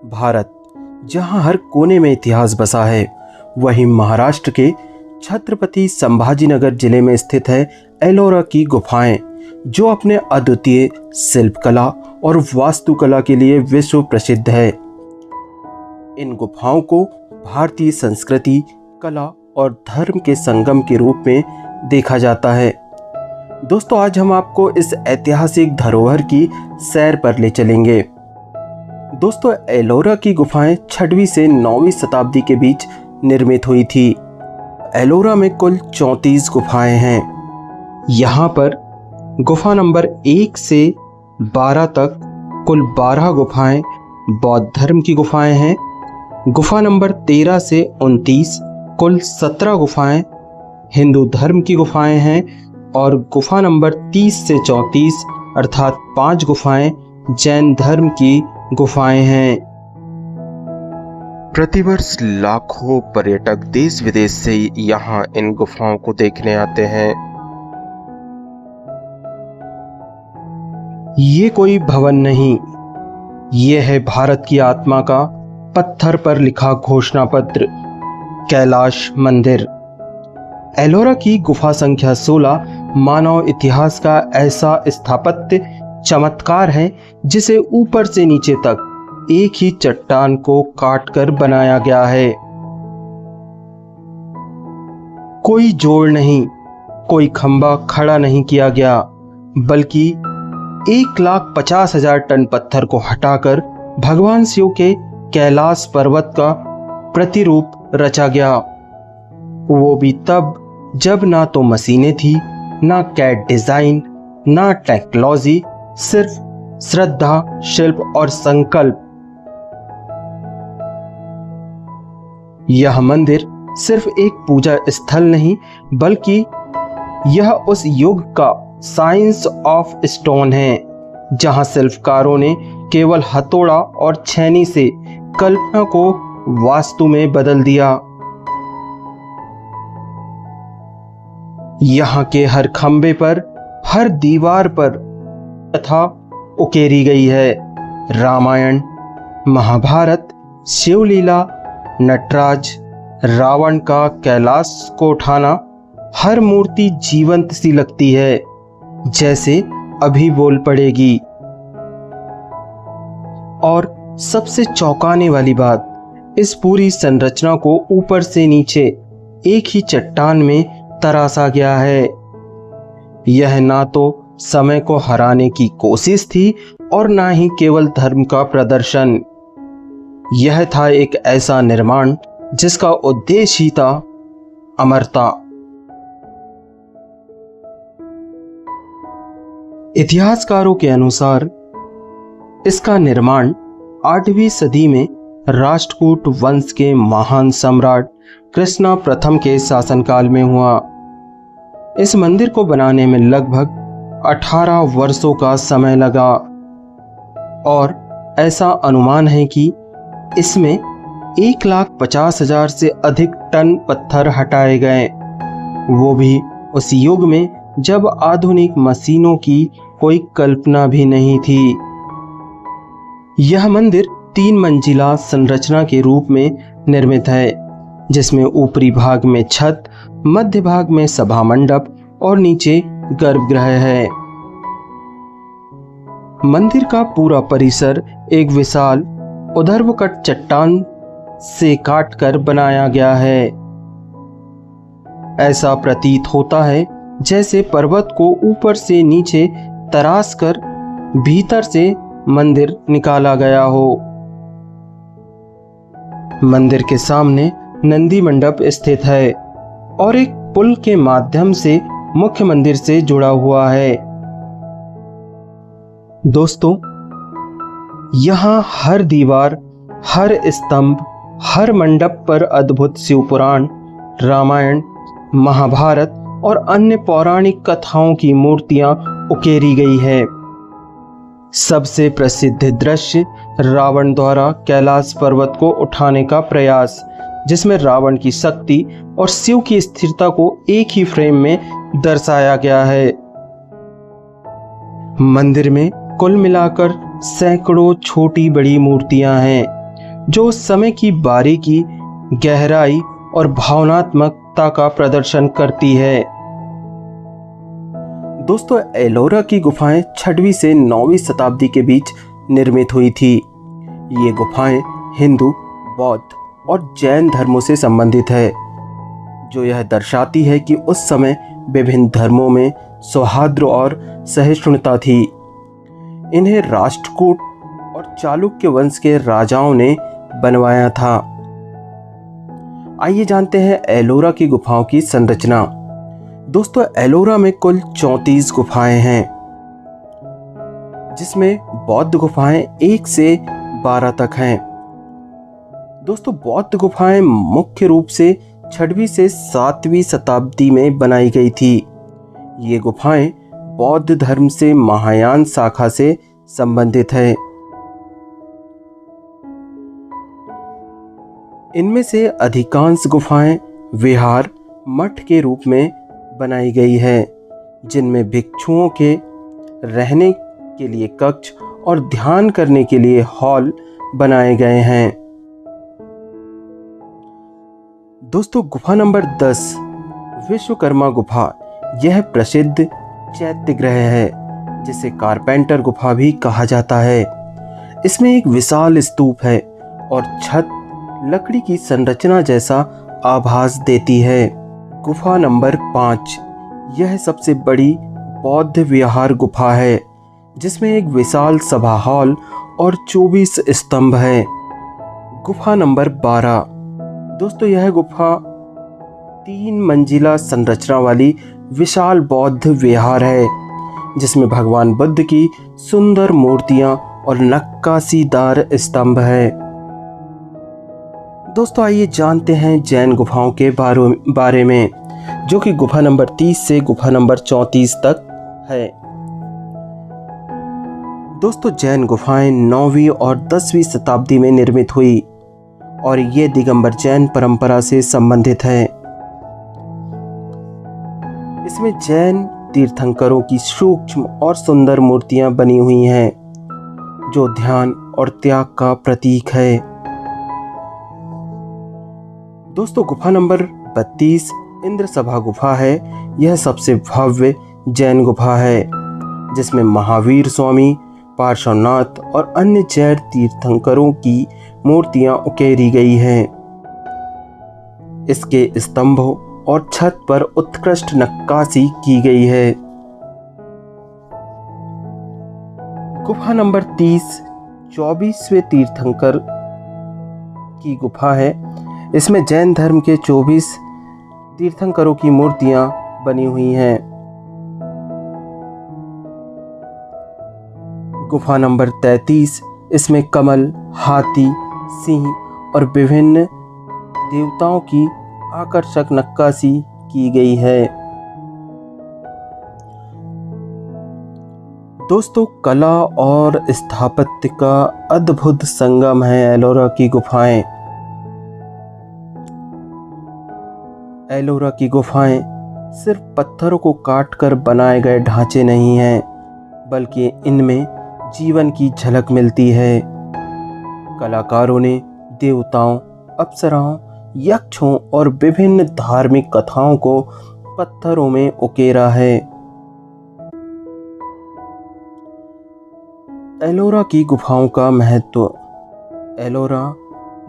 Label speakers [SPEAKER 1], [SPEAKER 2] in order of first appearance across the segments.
[SPEAKER 1] भारत, जहां हर कोने में इतिहास बसा है, वहीं महाराष्ट्र के छत्रपति संभाजीनगर जिले में स्थित है एलोरा की गुफाएं, जो अपने अद्वितीय शिल्पकला और वास्तुकला के लिए विश्व प्रसिद्ध है। इन गुफाओं को भारतीय संस्कृति, कला और धर्म के संगम के रूप में देखा जाता है। दोस्तों, आज हम आपको इस ऐतिहासिक धरोहर की सैर पर ले चलेंगे। दोस्तों, एलोरा की गुफाएं 6वीं से 9वीं शताब्दी के बीच निर्मित हुई थी। एलोरा में कुल 34 गुफाएं हैं। यहाँ पर गुफा नंबर 1 से 12 तक कुल 12 गुफाएं बौद्ध धर्म की गुफाएं हैं। गुफा नंबर 13 से 29 कुल 17 गुफाएं हिंदू धर्म की गुफाएं हैं और गुफा नंबर 30 से 34 अर्थात 5 गुफाएं जैन धर्म की गुफाएं हैं। प्रतिवर्ष लाखों पर्यटक देश विदेश से यहाँ इन गुफाओं को देखने आते हैं। ये कोई भवन नहीं, ये है भारत की आत्मा का पत्थर पर लिखा घोषणा पत्र, कैलाश मंदिर। एलोरा की गुफा संख्या 16 मानव इतिहास का ऐसा स्थापत्य चमत्कार है जिसे ऊपर से नीचे तक एक ही चट्टान को काटकर बनाया गया है। कोई जोड़ नहीं, कोई खंभा खड़ा नहीं किया गया, बल्कि 1,50,000 टन पत्थर को हटाकर भगवान शिव के कैलाश पर्वत का प्रतिरूप रचा गया। वो भी तब जब ना तो मशीनें थी, ना कैड डिजाइन, ना टेक्नोलॉजी, सिर्फ श्रद्धा, शिल्प और संकल्प। यह मंदिर सिर्फ एक पूजा स्थल नहीं, बल्कि यह उस युग का साइंस ऑफ स्टोन है, जहां शिल्पकारों ने केवल हथौड़ा और छेनी से कल्पना को वास्तु में बदल दिया। यहाँ के हर खंबे पर, हर दीवार पर तथा उकेरी गई है रामायण, महाभारत, शिवलीला, नटराज, रावण का कैलाश को उठाना। हर मूर्ति जीवंत सी लगती है, जैसे अभी बोल पड़ेगी। और सबसे चौंकाने वाली बात, इस पूरी संरचना को ऊपर से नीचे एक ही चट्टान में तराशा गया है। यह ना तो समय को हराने की कोशिश थी और ना ही केवल धर्म का प्रदर्शन। यह था एक ऐसा निर्माण जिसका उद्देश्य ही था अमरता। इतिहासकारों के अनुसार इसका निर्माण 8वीं सदी में राष्ट्रकूट वंश के महान सम्राट कृष्णा प्रथम के शासनकाल में हुआ। इस मंदिर को बनाने में लगभग 18 वर्षों का समय लगा और ऐसा अनुमान है कि इसमें 1,50,000 से अधिक टन पत्थर हटाए गए, वो भी उस युग में जब आधुनिक मशीनों की कोई कल्पना भी नहीं थी। यह मंदिर 3 मंजिला संरचना के रूप में निर्मित है, जिसमें ऊपरी भाग में छत, मध्य भाग में सभा मंडप और नीचे गर्भगृह है। मंदिर का पूरा परिसर एक विशाल ऊर्ध्वकट चट्टान से काटकर बनाया गया है। ऐसा प्रतीत होता है जैसे पर्वत को ऊपर से नीचे तराश कर भीतर से मंदिर निकाला गया हो। मंदिर के सामने नंदी मंडप स्थित है और एक पुल के माध्यम से मुख्य मंदिर से जुड़ा हुआ है। दोस्तों, यहाँ हर दीवार, हर स्तंभ, हर मंडप पर अद्भुत शिव पुराण, रामायण, महाभारत और अन्य पौराणिक कथाओं की मूर्तियां उकेरी गई है। सबसे प्रसिद्ध दृश्य रावण द्वारा कैलाश पर्वत को उठाने का प्रयास, जिसमें रावण की शक्ति और शिव की स्थिरता को एक ही फ्रेम में दर्शाया गया है। मंदिर में कुल मिलाकर सैकड़ों छोटी बड़ी मूर्तियां हैं, जो उस समय की बारीकी, गहराई और भावनात्मकता का प्रदर्शन करती है। दोस्तों, एलोरा की गुफाएं 6वीं से 9वीं शताब्दी के बीच निर्मित हुई थी। ये गुफाएं हिंदू, बौद्ध और जैन धर्मों से संबंधित है, जो यह दर्शाती है कि उस समय विभिन्न धर्मों में सौहार्द और सहिष्णुता थी। इन्हें राष्ट्रकूट और चालुक्य वंश के राजाओं ने बनवाया था। आइए जानते हैं एलोरा की गुफाओं की संरचना। दोस्तों, एलोरा में कुल 34 गुफाएं हैं, जिसमें बौद्ध गुफाएं 1 से 12 तक हैं। दोस्तों, बौद्ध गुफाएं मुख्य रूप से 6वीं से 7वीं शताब्दी में बनाई गई थी। ये गुफाएं बौद्ध धर्म से महायान शाखा से संबंधित है। इनमें से अधिकांश गुफाएं विहार, मठ के रूप में बनाई गई है, जिनमें भिक्षुओं के रहने के लिए कक्ष और ध्यान करने के लिए हॉल बनाए गए हैं। दोस्तों, गुफा नंबर 10 विश्वकर्मा गुफा। यह प्रसिद्ध चैत्य गृह है, जिसे कारपेंटर गुफा भी कहा जाता है। इसमें एक विशाल स्तूप है और छत लकड़ी की संरचना जैसा आभास देती है। गुफा नंबर 5, यह सबसे बड़ी बौद्ध विहार गुफा है, जिसमें एक विशाल सभा हॉल और 24 स्तंभ है। गुफा नंबर 12, दोस्तों यह गुफा 3 मंजिला संरचना वाली विशाल बौद्ध विहार है, जिसमें भगवान बुद्ध की सुंदर मूर्तियां और नक्काशीदार स्तंभ है। दोस्तों, आइए जानते हैं जैन गुफाओं के बारे में, जो कि गुफा नंबर 30 से गुफा नंबर 34 तक है। दोस्तों, जैन गुफाएं 9वीं और 10वीं शताब्दी में निर्मित हुई और ये दिगंबर जैन परंपरा से संबंधित है। इसमें जैन तीर्थंकरों की सूक्ष्म और सुंदर मूर्तियां बनी हुई हैं, जो ध्यान और त्याग का प्रतीक है। दोस्तों, गुफा नंबर 32 इंद्र सभा गुफा है। यह सबसे भव्य जैन गुफा है, जिसमें महावीर स्वामी, पार्श्वनाथ और अन्य जैन तीर्थंकरों की मूर्तियां उकेरी गई हैं। इसके स्तंभों और छत पर उत्कृष्ट नक्काशी की गई है। गुफा नंबर 30 24वें तीर्थंकर की गुफा है। इसमें जैन धर्म के 24 तीर्थंकरों की मूर्तियां बनी हुई हैं। गुफा नंबर 33, इसमें कमल, हाथी, सिंह और विभिन्न देवताओं की आकर्षक नक्काशी की गई है। दोस्तों, कला और स्थापत्य का अद्भुत संगम है एलोरा की गुफाएं। एलोरा की गुफाएं सिर्फ पत्थरों को काटकर बनाए गए ढांचे नहीं हैं, बल्कि इनमें जीवन की झलक मिलती है। कलाकारों ने देवताओं, अप्सराओं, यक्षों और विभिन्न धार्मिक कथाओं को पत्थरों में उकेरा है। एलोरा की गुफाओं का महत्व। एलोरा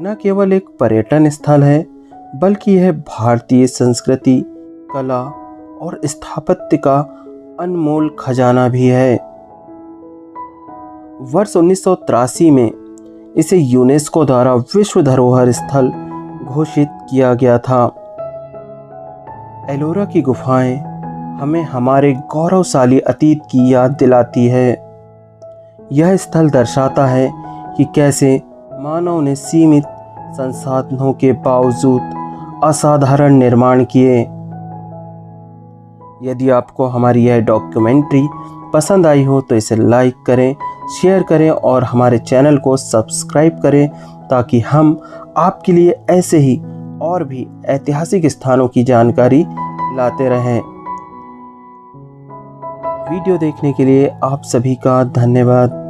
[SPEAKER 1] न केवल एक पर्यटन स्थल है, बल्कि यह भारतीय संस्कृति, कला और स्थापत्य का अनमोल खजाना भी है। वर्ष 1983 में इसे यूनेस्को द्वारा विश्व धरोहर स्थल घोषित किया गया था। एलोरा की गुफाएं हमें हमारे गौरवशाली अतीत की याद दिलाती है। यह स्थल दर्शाता है कि कैसे मानव ने सीमित संसाधनों के बावजूद असाधारण निर्माण किए। यदि आपको हमारी यह डॉक्यूमेंट्री पसंद आई हो तो इसे लाइक करें, शेयर करें और हमारे चैनल को सब्सक्राइब करें, ताकि हम आपके लिए ऐसे ही और भी ऐतिहासिक स्थानों की जानकारी लाते रहें। वीडियो देखने के लिए आप सभी का धन्यवाद।